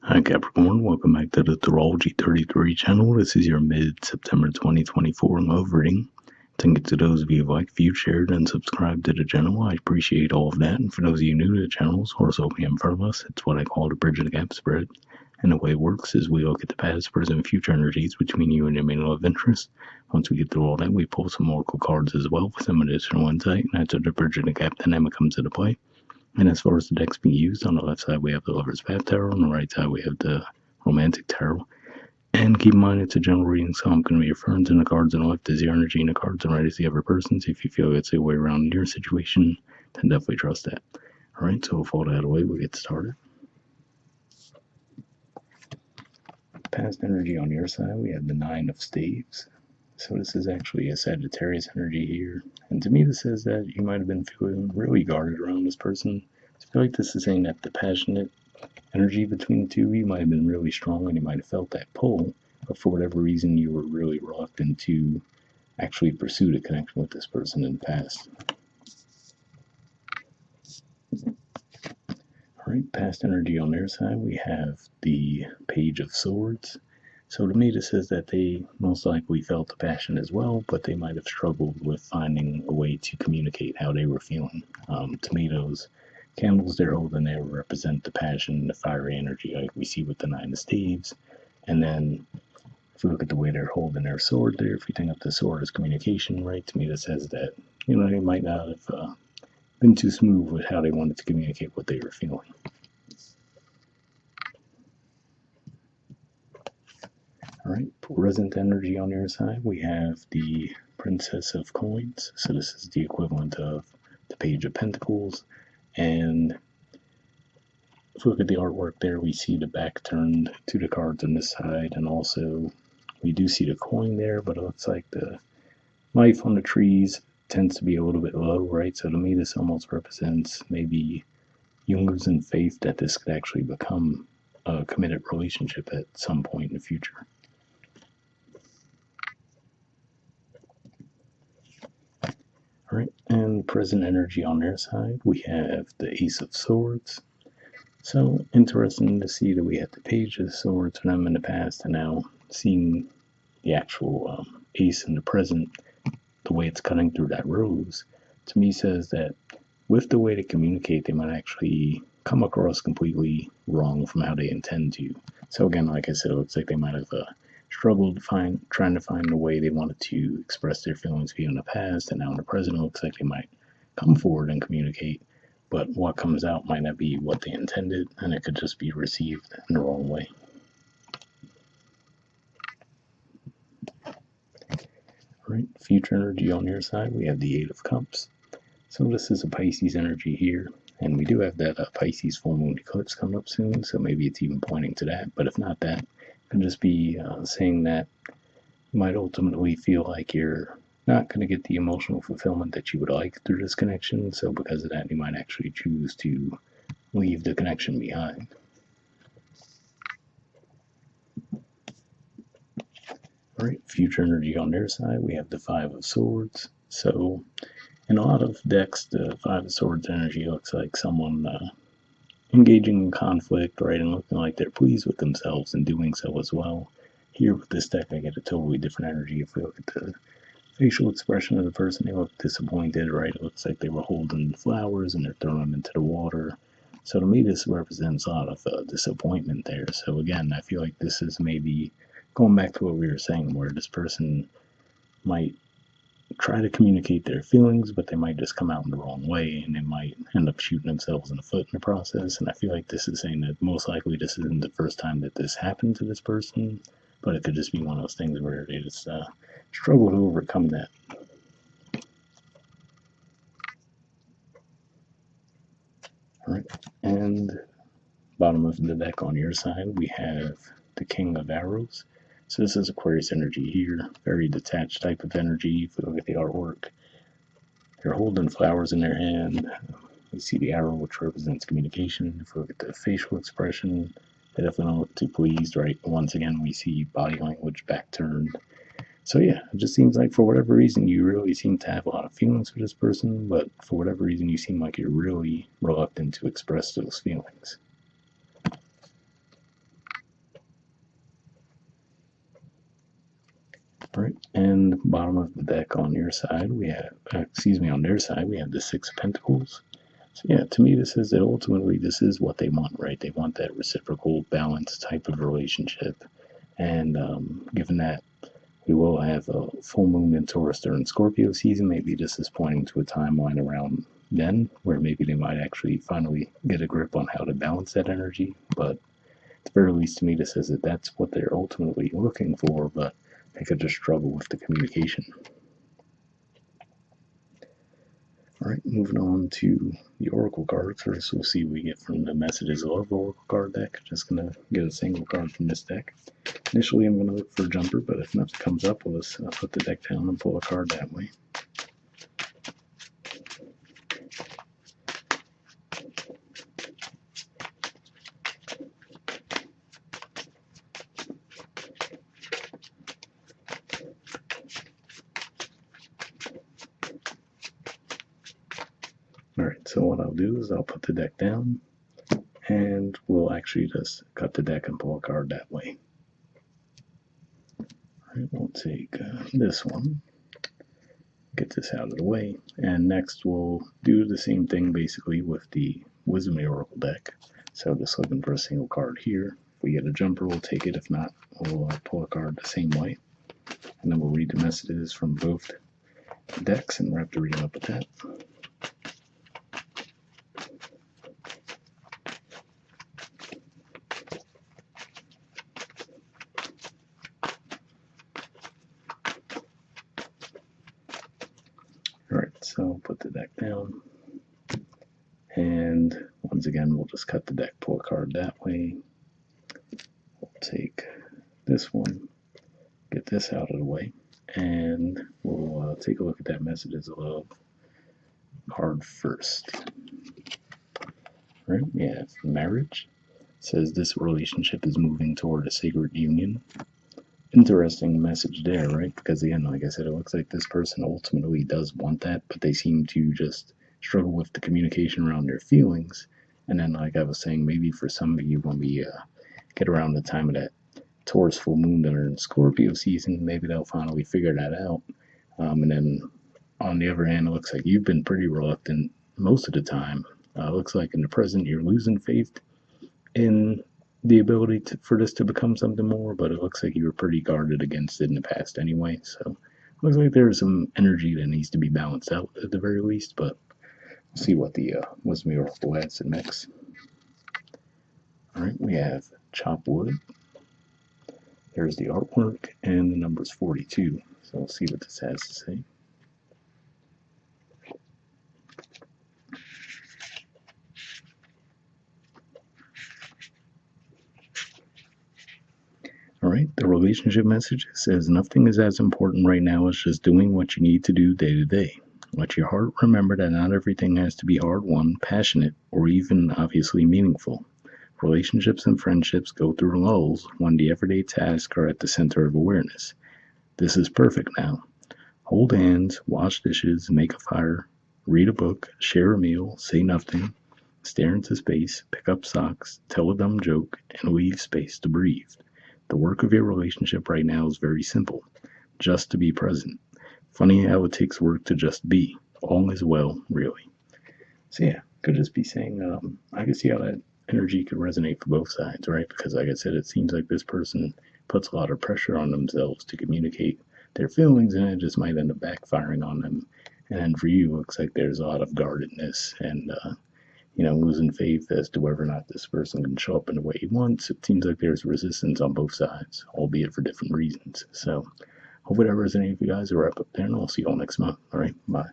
Hi Capricorn, welcome back to the Astrology 33 channel. This is your mid-September 2024 love reading. Thank you to those of you who like, viewed, shared, and subscribed to the channel. I appreciate all of that. And for those of you new to the channel, source opening in front of us, it's what I call the bridge of the gap spread. And the way it works is we look at the past, present, and future energies between you and your main love interest. Once we get through all that, we pull some oracle cards as well for some additional insight, and that's where the bridge of the gap dynamic comes into play. And as far as the decks being used, on the left side we have the Lover's Path Tarot, on the right side we have the Romantic Tarot. And keep in mind it's a general reading, so I'm going to be referring to the cards on the left as your energy and the cards on the right as the other person's. If you feel it's a way around in your situation, then definitely trust that. Alright, so with all that out of the way, we'll get started. Past energy on your side, we have the Nine of Staves. So this is actually a Sagittarius energy here. And to me, this says that you might have been feeling really guarded around this person. I feel like this is saying that the passionate energy between the two of you might have been really strong and you might have felt that pull, but for whatever reason, you were really reluctant to actually pursue a connection with this person in the past. Alright, past energy on their side, we have the Page of Swords. So to me, this says that they most likely felt the passion as well, but they might have struggled with finding a way to communicate how they were feeling. To me, those candles they're holding there represent the passion, the fiery energy, like we see with the Nine of Staves. And then if we look at the way they're holding their sword there, if we think of the sword as communication, right, to me that says that, they might not have been too smooth with how they wanted to communicate what they were feeling. Alright, present energy on your side, we have the Princess of Coins. So this is the equivalent of the Page of Pentacles. And if we look at the artwork there, we see the back turned to the cards on this side. And also, we do see the coin there, but it looks like the life on the trees tends to be a little bit low, right? So to me, this almost represents maybe you losing faith that this could actually become a committed relationship at some point in the future. Alright, and present energy on their side, we have the Ace of Swords. So interesting to see that we had the Page of Swords for them in the past, and now seeing the actual ace in the present, the way it's cutting through that rose, to me says that with the way they communicate, they might actually come across completely wrong from how they intend to. So again, like I said, it looks like they might have struggled trying to find a way they wanted to express their feelings via in the past, and now in the present, it looks like they might come forward and communicate, but what comes out might not be what they intended, and it could just be received in the wrong way. Alright, future energy on your side, we have the Eight of Cups. So this is a Pisces energy here, and we do have that Pisces full moon eclipse coming up soon, so maybe it's even pointing to that, but if not that, it could just be saying that you might ultimately feel like you're not going to get the emotional fulfillment that you would like through this connection, so because of that, you might actually choose to leave the connection behind. Alright, future energy on their side, we have the Five of Swords. So in a lot of decks, the Five of Swords energy looks like someone engaging in conflict, right, and looking like they're pleased with themselves and doing so as well. Here with this deck, I get a totally different energy. If we look at the facial expression of the person, they look disappointed, right? It looks like they were holding flowers and they're throwing them into the water. So to me, this represents a lot of disappointment there. So again, I feel like this is maybe going back to what we were saying, where this person might try to communicate their feelings, but they might just come out in the wrong way, and they might end up shooting themselves in the foot in the process. And I feel like this is saying that most likely this isn't the first time that this happened to this person, but it could just be one of those things where they just struggle to overcome that. Alright, and bottom of the deck on your side, we have the King of Arrows. So this is Aquarius energy here, very detached type of energy. If we look at the artwork, they're holding flowers in their hand. We see the arrow, which represents communication. If we look at the facial expression, they definitely don't look too pleased, right? Once again, we see body language back turned. So yeah, it just seems like for whatever reason, you really seem to have a lot of feelings for this person, but for whatever reason, you seem like you're really reluctant to express those feelings. All right, and bottom of the deck on your side, we have, on their side, we have the Six of Pentacles. So yeah, to me, this is that ultimately this is what they want, right? They want that reciprocal, balanced type of relationship. And given that we will have a full moon in Taurus during Scorpio season, maybe this is pointing to a timeline around then where maybe they might actually finally get a grip on how to balance that energy. But at the very least, to me, this says that that's what they're ultimately looking for, but they could just struggle with the communication. All right, moving on to the Oracle cards. First, we'll see what we get from the Messages of Love Oracle card deck. Just going to get a single card from this deck. Initially, I'm going to look for a jumper, but if nothing comes up, we'll just put the deck down and pull a card that way. Alright, so what I'll do is I'll put the deck down, and we'll actually just cut the deck and pull a card that way. Alright, we'll take this one, get this out of the way, and next we'll do the same thing basically with the Wisdom Oracle deck. So just looking for a single card here. If we get a jumper, we'll take it. If not, we'll pull a card the same way. And then we'll read the messages from both decks and wrap the reading up with that. Alright, so put the deck down. And once again, we'll just cut the deck, pull a card that way. We'll take this one, get this out of the way, and we'll take a look at that Messages of Love card first. Right, we have Marriage. It says this relationship is moving toward a sacred union. Interesting message there, right? Because again, like I said, it looks like this person ultimately does want that, but they seem to just struggle with the communication around their feelings. And then, like I was saying, maybe for some of you, when we get around the time of that Taurus full moon during Scorpio season, maybe they'll finally figure that out. And then on the other hand, it looks like you've been pretty reluctant most of the time. Looks like in the present you're losing faith in the ability for this to become something more, but it looks like you were pretty guarded against it in the past anyway. So it looks like there's some energy that needs to be balanced out at the very least, but we'll see what the Wisdom Oracle has to mix. Alright, we have Chop Wood. There's the artwork, and the number's 42. So we'll see what this has to say. Alright, the relationship message says nothing is as important right now as just doing what you need to do day to day. Let your heart remember that not everything has to be hard-won, passionate, or even obviously meaningful. Relationships and friendships go through lulls when the everyday tasks are at the center of awareness. This is perfect now. Hold hands, wash dishes, make a fire, read a book, share a meal, say nothing, stare into space, pick up socks, tell a dumb joke, and leave space to breathe. The work of your relationship right now is very simple. Just to be present. Funny how it takes work to just be. All is well, really. So yeah, could just be saying, I can see how that energy could resonate for both sides, right? Because like I said, it seems like this person puts a lot of pressure on themselves to communicate their feelings, and it just might end up backfiring on them. And then for you, it looks like there's a lot of guardedness and losing faith as to whether or not this person can show up in the way he wants. It seems like there's resistance on both sides, albeit for different reasons. So hopefully that resonates with you guys. We'll wrap up there, and I'll see you all next month. All right, bye.